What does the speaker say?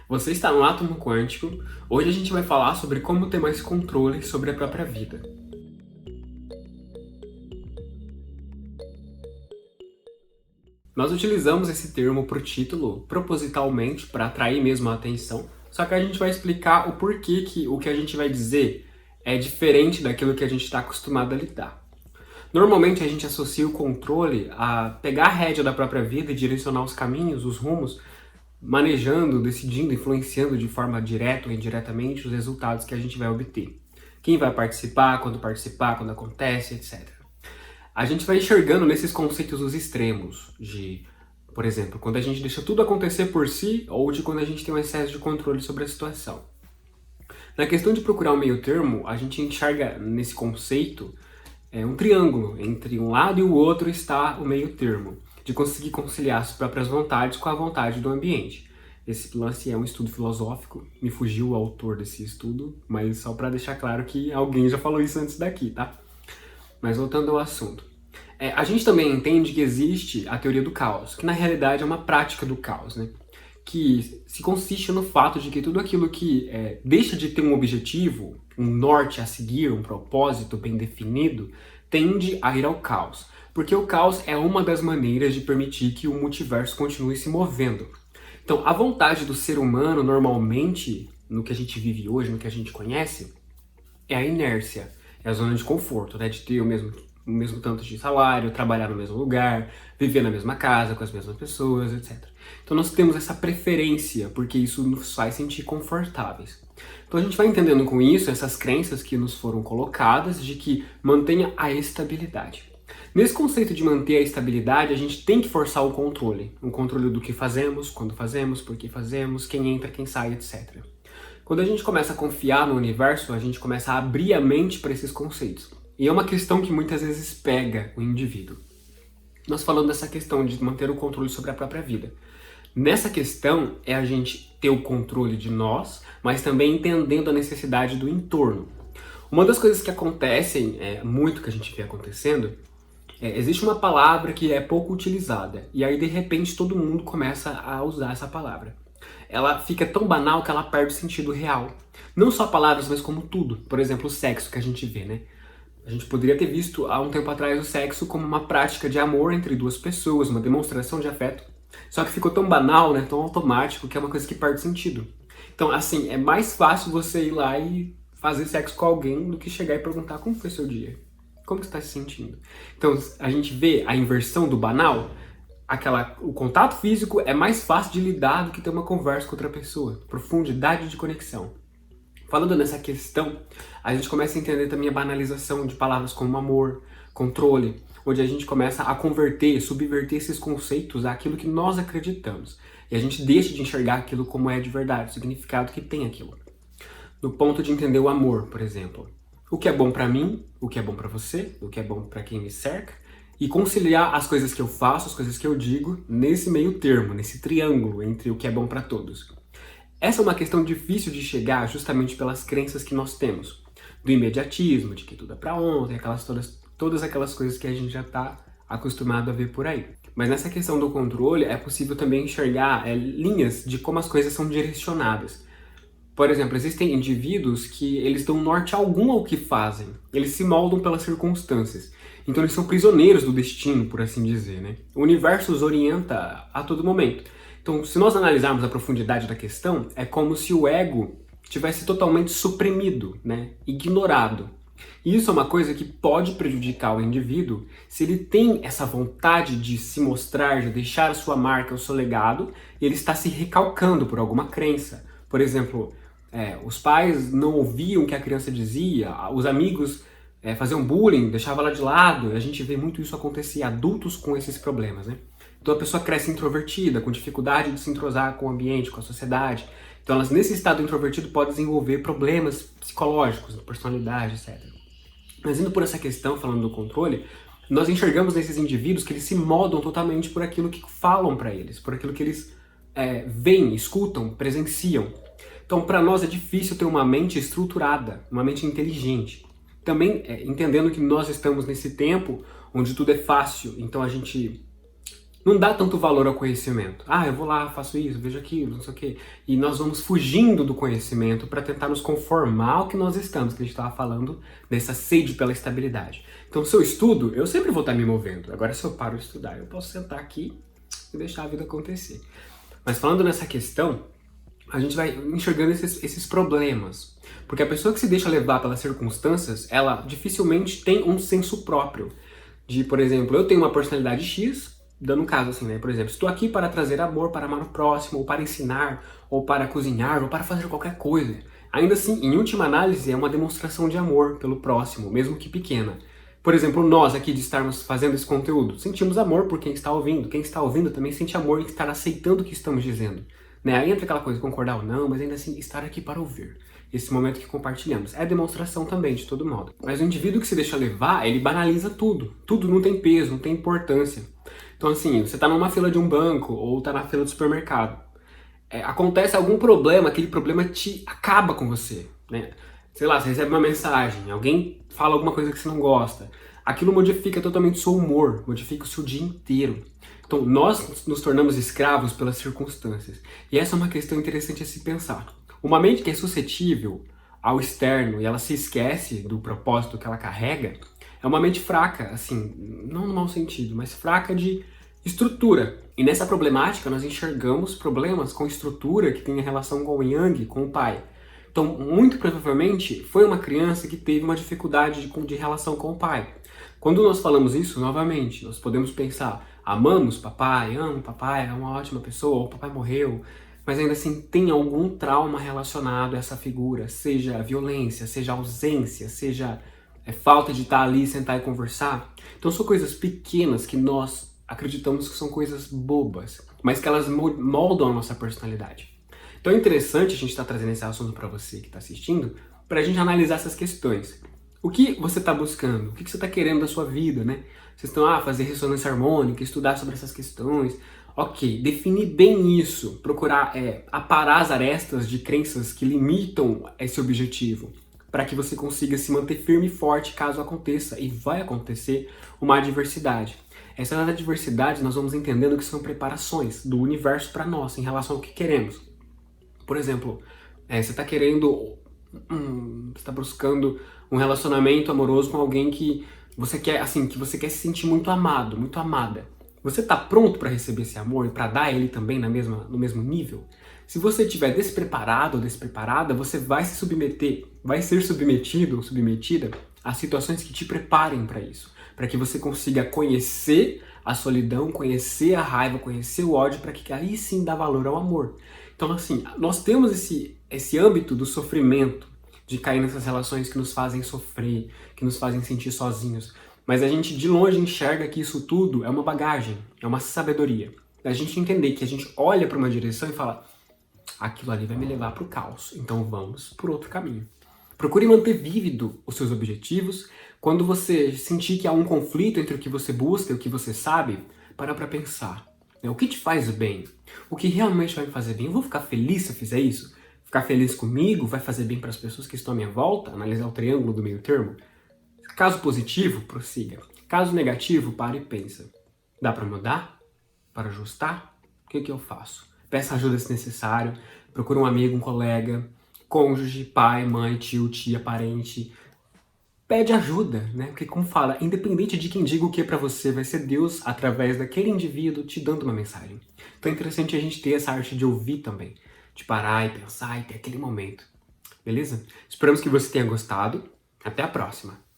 Você está no Átomo Quântico. Hoje a gente vai falar sobre como ter mais controle sobre a própria vida. Nós utilizamos esse termo para o título propositalmente para atrair mesmo a atenção, só que a gente vai explicar o porquê que o que a gente vai dizer é diferente daquilo que a gente está acostumado a lidar. Normalmente a gente associa o controle a pegar a rédea da própria vida e direcionar os caminhos, os rumos, manejando, decidindo, influenciando de forma direta ou indiretamente os resultados que a gente vai obter. Quem vai participar, quando acontece, etc. A gente vai enxergando nesses conceitos os extremos de, por exemplo, quando a gente deixa tudo acontecer por si ou de quando a gente tem um excesso de controle sobre a situação. Na questão de procurar um meio termo, a gente enxerga nesse conceito um triângulo. Entre um lado e o outro está o meio termo, de conseguir conciliar as próprias vontades com a vontade do ambiente. Esse lance é um estudo filosófico, me fugiu o autor desse estudo, mas só para deixar claro que alguém já falou isso antes daqui, tá? Mas voltando ao assunto. A gente também entende que existe a teoria do caos, que na realidade é uma prática do caos, né? Que se consiste no fato de que tudo aquilo que deixa de ter um objetivo, um norte a seguir, um propósito bem definido, tende a ir ao caos. Porque o caos é uma das maneiras de permitir que o multiverso continue se movendo. Então, a vontade do ser humano, normalmente, no que a gente vive hoje, no que a gente conhece, é a inércia, é a zona de conforto, né? De ter o mesmo tanto de salário, trabalhar no mesmo lugar, viver na mesma casa, com as mesmas pessoas, etc. Então nós temos essa preferência, porque isso nos faz sentir confortáveis. Então a gente vai entendendo com isso essas crenças que nos foram colocadas de que mantenha a estabilidade. Nesse conceito de manter a estabilidade, a gente tem que forçar o controle do que fazemos, quando fazemos, por que fazemos, quem entra, quem sai, etc. Quando a gente começa a confiar no universo, a gente começa a abrir a mente para esses conceitos. E é uma questão que muitas vezes pega o indivíduo. Nós falamos dessa questão de manter o controle sobre a própria vida. Nessa questão é a gente ter o controle de nós, mas também entendendo a necessidade do entorno. Uma das coisas que acontecem, muito que a gente vê acontecendo, existe uma palavra que é pouco utilizada, e aí de repente todo mundo começa a usar essa palavra. Ela fica tão banal que ela perde o sentido real. Não só palavras, mas como tudo. Por exemplo, o sexo que a gente vê, né? A gente poderia ter visto há um tempo atrás o sexo como uma prática de amor entre duas pessoas, uma demonstração de afeto. Só que ficou tão banal, né, tão automático, que é uma coisa que perde sentido. Então, assim, é mais fácil você ir lá e fazer sexo com alguém do que chegar e perguntar como foi seu dia. Como você está se sentindo? Então, a gente vê a inversão do banal. O contato físico é mais fácil de lidar do que ter uma conversa com outra pessoa. Profundidade de conexão. Falando nessa questão, a gente começa a entender também a banalização de palavras como amor, controle, onde a gente começa a converter, subverter esses conceitos àquilo que nós acreditamos. E a gente deixa de enxergar aquilo como é de verdade, o significado que tem aquilo. No ponto de entender o amor, por exemplo. O que é bom pra mim, o que é bom pra você, o que é bom pra quem me cerca, e conciliar as coisas que eu faço, as coisas que eu digo, nesse meio termo, nesse triângulo entre o que é bom pra todos. Essa é uma questão difícil de chegar justamente pelas crenças que nós temos. Do imediatismo, de que tudo é pra ontem, todas aquelas coisas que a gente já está acostumado a ver por aí. Mas nessa questão do controle, é possível também enxergar linhas de como as coisas são direcionadas. Por exemplo, existem indivíduos que eles dão norte algum ao que fazem. Eles se moldam pelas circunstâncias. Então eles são prisioneiros do destino, por assim dizer, né? O universo os orienta a todo momento. Então, se nós analisarmos a profundidade da questão, é como se o ego tivesse totalmente suprimido, né? Ignorado. E isso é uma coisa que pode prejudicar o indivíduo se ele tem essa vontade de se mostrar, de deixar a sua marca, o seu legado, e ele está se recalcando por alguma crença. Por exemplo, os pais não ouviam o que a criança dizia, os amigos faziam bullying, deixavam ela de lado, e a gente vê muito isso acontecer, adultos com esses problemas, né? Então a pessoa cresce introvertida, com dificuldade de se entrosar com o ambiente, com a sociedade. Então elas, nesse estado introvertido, podem desenvolver problemas psicológicos, personalidade, etc. Mas indo por essa questão, falando do controle, nós enxergamos nesses indivíduos que eles se moldam totalmente por aquilo que falam para eles, por aquilo que eles veem, escutam, presenciam. Então para nós é difícil ter uma mente estruturada, uma mente inteligente. Também entendendo que nós estamos nesse tempo onde tudo é fácil, então a gente não dá tanto valor ao conhecimento. Ah, eu vou lá, faço isso, vejo aquilo, não sei o quê. E nós vamos fugindo do conhecimento para tentar nos conformar ao que nós estamos, que a gente estava falando dessa sede pela estabilidade. Então, se eu estudo, eu sempre vou estar me movendo. Agora, se eu paro de estudar, eu posso sentar aqui e deixar a vida acontecer. Mas falando nessa questão, a gente vai enxergando esses problemas. Porque a pessoa que se deixa levar pelas circunstâncias, ela dificilmente tem um senso próprio. De, por exemplo, eu tenho uma personalidade X, dando um caso assim, né? Por exemplo, estou aqui para trazer amor, para amar o próximo, ou para ensinar, ou para cozinhar, ou para fazer qualquer coisa. Ainda assim, em última análise, é uma demonstração de amor pelo próximo, mesmo que pequena. Por exemplo, nós aqui de estarmos fazendo esse conteúdo, sentimos amor por quem está ouvindo. Quem está ouvindo também sente amor em estar aceitando o que estamos dizendo. Né? Aí entra aquela coisa, concordar ou não, mas ainda assim, estar aqui para ouvir. Esse momento que compartilhamos. É demonstração também, de todo modo. Mas o indivíduo que se deixa levar, ele banaliza tudo. Tudo não tem peso, não tem importância. Então assim, você tá numa fila de um banco ou tá na fila do supermercado. Acontece algum problema, aquele problema te acaba com você, né? Sei lá, você recebe uma mensagem, alguém fala alguma coisa que você não gosta. Aquilo modifica totalmente o seu humor, modifica o seu dia inteiro. Então, nós nos tornamos escravos pelas circunstâncias. E essa é uma questão interessante a se pensar. Uma mente que é suscetível ao externo e ela se esquece do propósito que ela carrega, é uma mente fraca, assim, não no mau sentido, mas fraca de estrutura. E nessa problemática nós enxergamos problemas com estrutura que tem relação com o Yang, com o pai. Então, muito provavelmente, foi uma criança que teve uma dificuldade de relação com o pai. Quando nós falamos isso, novamente, nós podemos pensar, amamos papai, amo papai, é uma ótima pessoa, o papai morreu, mas ainda assim tem algum trauma relacionado a essa figura, seja violência, seja ausência, seja falta de estar ali, sentar e conversar. Então são coisas pequenas que nós acreditamos que são coisas bobas, mas que elas moldam a nossa personalidade. Então é interessante a gente estar trazendo esse assunto para você que está assistindo, para a gente analisar essas questões. O que você está buscando? O que você está querendo da sua vida, né? Vocês estão fazer ressonância harmônica, estudar sobre essas questões. Ok, definir bem isso, procurar aparar as arestas de crenças que limitam esse objetivo, para que você consiga se manter firme e forte caso aconteça, e vai acontecer, uma adversidade. Essas adversidades nós vamos entendendo que são preparações do universo para nós, em relação ao que queremos. Por exemplo, você está querendo, você está buscando um relacionamento amoroso com alguém que você quer, assim, que você quer se sentir muito amado, muito amada. Você está pronto para receber esse amor e para dar ele também no mesmo nível? Se você estiver despreparado ou despreparada, você vai se submeter, vai ser submetido ou submetida a situações que te preparem para isso, para que você consiga conhecer a solidão, conhecer a raiva, conhecer o ódio, para que aí sim dá valor ao amor. Então assim, nós temos esse âmbito do sofrimento, de cair nessas relações que nos fazem sofrer, que nos fazem sentir sozinhos. Mas a gente de longe enxerga que isso tudo é uma bagagem, é uma sabedoria. A gente entender que a gente olha para uma direção e fala, aquilo ali vai me levar para o caos, então vamos por outro caminho. Procure manter vívido os seus objetivos. Quando você sentir que há um conflito entre o que você busca e o que você sabe, para pensar. O que te faz bem? O que realmente vai me fazer bem? Eu vou ficar feliz se eu fizer isso? Ficar feliz comigo? Vai fazer bem para as pessoas que estão à minha volta? Analisar o triângulo do meio termo? Caso positivo, prossiga. Caso negativo, pare e pensa. Dá para mudar? Para ajustar? O que eu faço? Peça ajuda se necessário. Procure um amigo, um colega, cônjuge, pai, mãe, tio, tia, parente. Pede ajuda, né? Porque como fala, independente de quem diga o que para você, vai ser Deus, através daquele indivíduo, te dando uma mensagem. Então é interessante a gente ter essa arte de ouvir também. De parar e pensar e ter aquele momento. Beleza? Esperamos que você tenha gostado. Até a próxima!